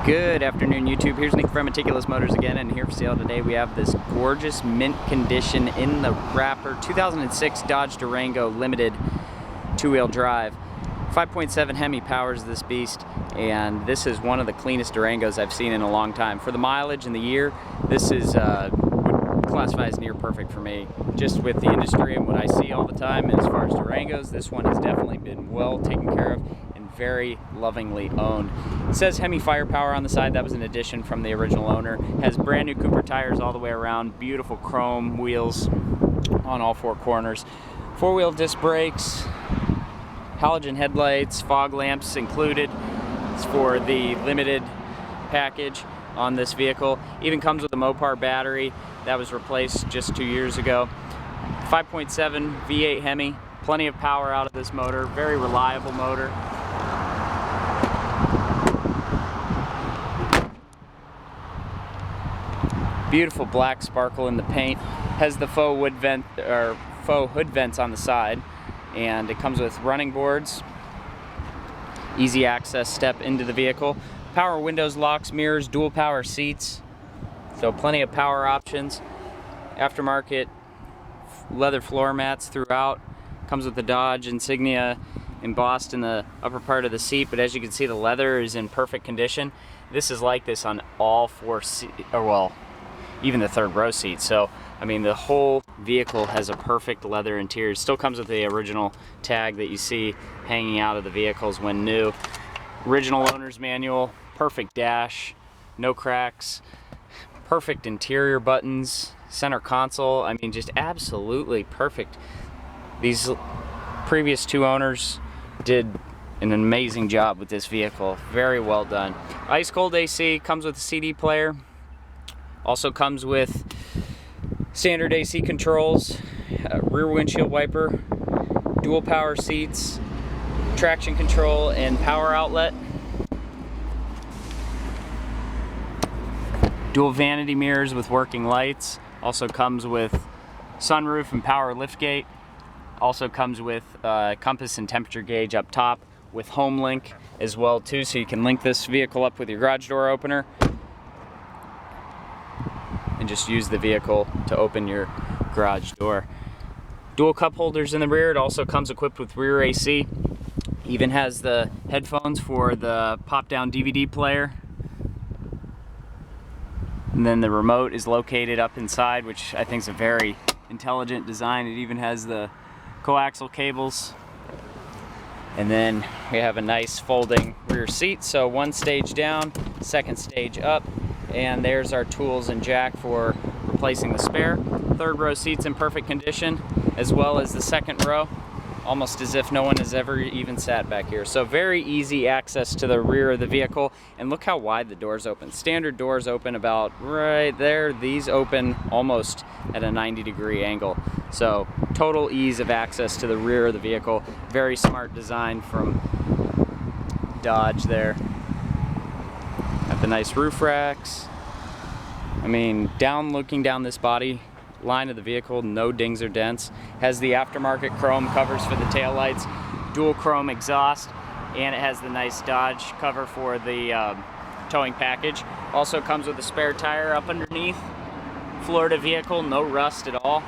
Good afternoon, YouTube. Here's Nick from Meticulous Motors again, and here for sale today we have this gorgeous mint condition in the wrapper 2006 Dodge Durango Limited two-wheel drive. 5.7 HEMI powers this beast, and this is one of the cleanest Durangos I've seen in a long time. For the mileage and the year, this is would classify as near perfect for me. Just with the industry and what I see all the time, and as far as Durangos, this one has definitely been well taken care of and very lovingly owned. It says HEMI firepower on the side. That was an addition from the original owner. Has brand new Cooper tires all the way around, beautiful chrome wheels on all four corners, four-wheel disc brakes, halogen headlights, fog lamps included. It's for the limited package on this vehicle. Even comes with a Mopar battery that was replaced just 2 years ago. 5.7 V8 HEMI, plenty of power out of this motor, very reliable motor. Beautiful black sparkle in the paint. Has the faux wood vent or faux hood vents on the side, and it comes with running boards, easy access step into the vehicle, power windows, locks, mirrors, dual power seats, so plenty of power options. Aftermarket leather floor mats throughout. Comes with the Dodge insignia embossed in the upper part of the seat, but as you can see, the leather is in perfect condition. This is like this on all four seats, or well, even the third row seat. So I mean, the whole vehicle has a perfect leather interior. It still comes with the original tag that you see hanging out of the vehicles when new. Original owner's manual, perfect dash, no cracks, perfect interior buttons, center console. I mean, just absolutely perfect. These previous two owners did an amazing job with this vehicle. Very well done. Ice cold AC, comes with a CD player. Also comes with standard AC controls, rear windshield wiper, dual power seats, traction control, and power outlet. Dual vanity mirrors with working lights. Also comes with sunroof and power liftgate. Also comes with compass and temperature gauge up top with home link as well too, so you can link this vehicle up with your garage door opener and just use the vehicle to open your garage door. Dual cup holders in the rear. It also comes equipped with rear AC. Even has the headphones for the pop-down DVD player. And then the remote is located up inside, which I think is a very intelligent design. It even has the coaxial cables. And then we have a nice folding rear seat, so one stage down, second stage up. And there's our tools and jack for replacing the spare. Third row seats in perfect condition, as well as the second row, almost as if no one has ever even sat back here. So very easy access to the rear of the vehicle, and look how wide the doors open. Standard doors open about right there. These open almost at a 90-degree angle. So total ease of access to the rear of the vehicle. Very smart design from Dodge there. Got the nice roof racks. I mean, looking down this body line of the vehicle, no dings or dents. Has the aftermarket chrome covers for the taillights, dual chrome exhaust, and it has the nice Dodge cover for the towing package. Also comes with a spare tire up underneath. Florida vehicle, no rust at all.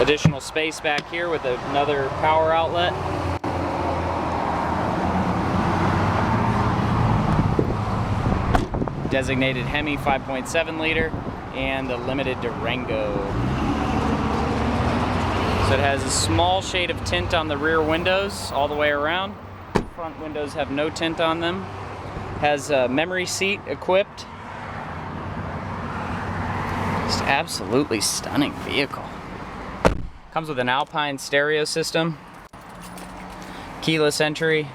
Additional space back here with another power outlet. Designated HEMI 5.7 liter and the limited Durango. So it has a small shade of tint on the rear windows all the way around. Front windows have no tint on them. Has a memory seat equipped. Just absolutely stunning vehicle. Comes with an Alpine stereo system, keyless entry.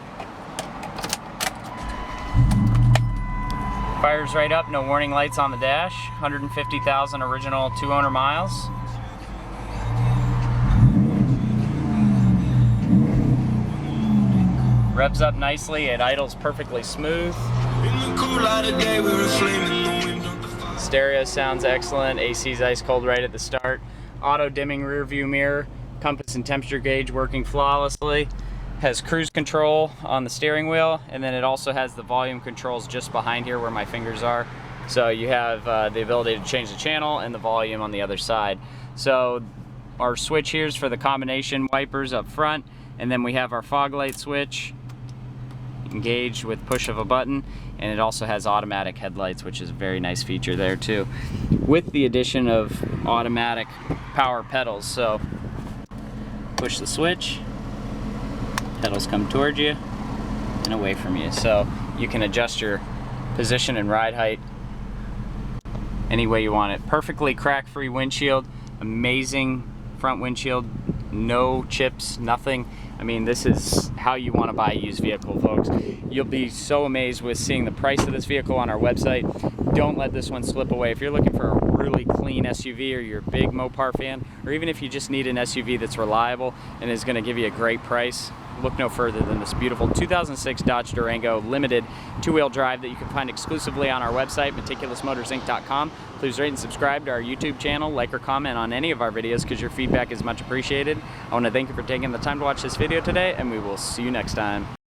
Fires right up, no warning lights on the dash. 150,000 original two-owner miles. Revs up nicely, it idles perfectly smooth. Stereo sounds excellent, AC's ice cold right at the start. Auto dimming rear view mirror, compass and temperature gauge working flawlessly. Has cruise control on the steering wheel, and then it also has the volume controls just behind here where my fingers are. So you have the ability to change the channel and the volume on the other side. So our switch here is for the combination wipers up front, and then we have our fog light switch engaged with push of a button, and it also has automatic headlights, which is a very nice feature there too, with the addition of automatic power pedals. So push the switch, pedals come towards you and away from you, so you can adjust your position and ride height any way you want it. Perfectly crack-free windshield, amazing front windshield, no chips, nothing. I mean, this is how you want to buy a used vehicle, folks. You'll be so amazed with seeing the price of this vehicle on our website. Don't let this one slip away. If you're looking for a really clean SUV, or you're a big Mopar fan, or even if you just need an SUV that's reliable and is going to give you a great price, look no further than this beautiful 2006 Dodge Durango Limited two-wheel drive that you can find exclusively on our website, meticulousmotorsinc.com. Please rate and subscribe to our YouTube channel, like or comment on any of our videos, because your feedback is much appreciated. I want to thank you for taking the time to watch this video today, and we will see you next time.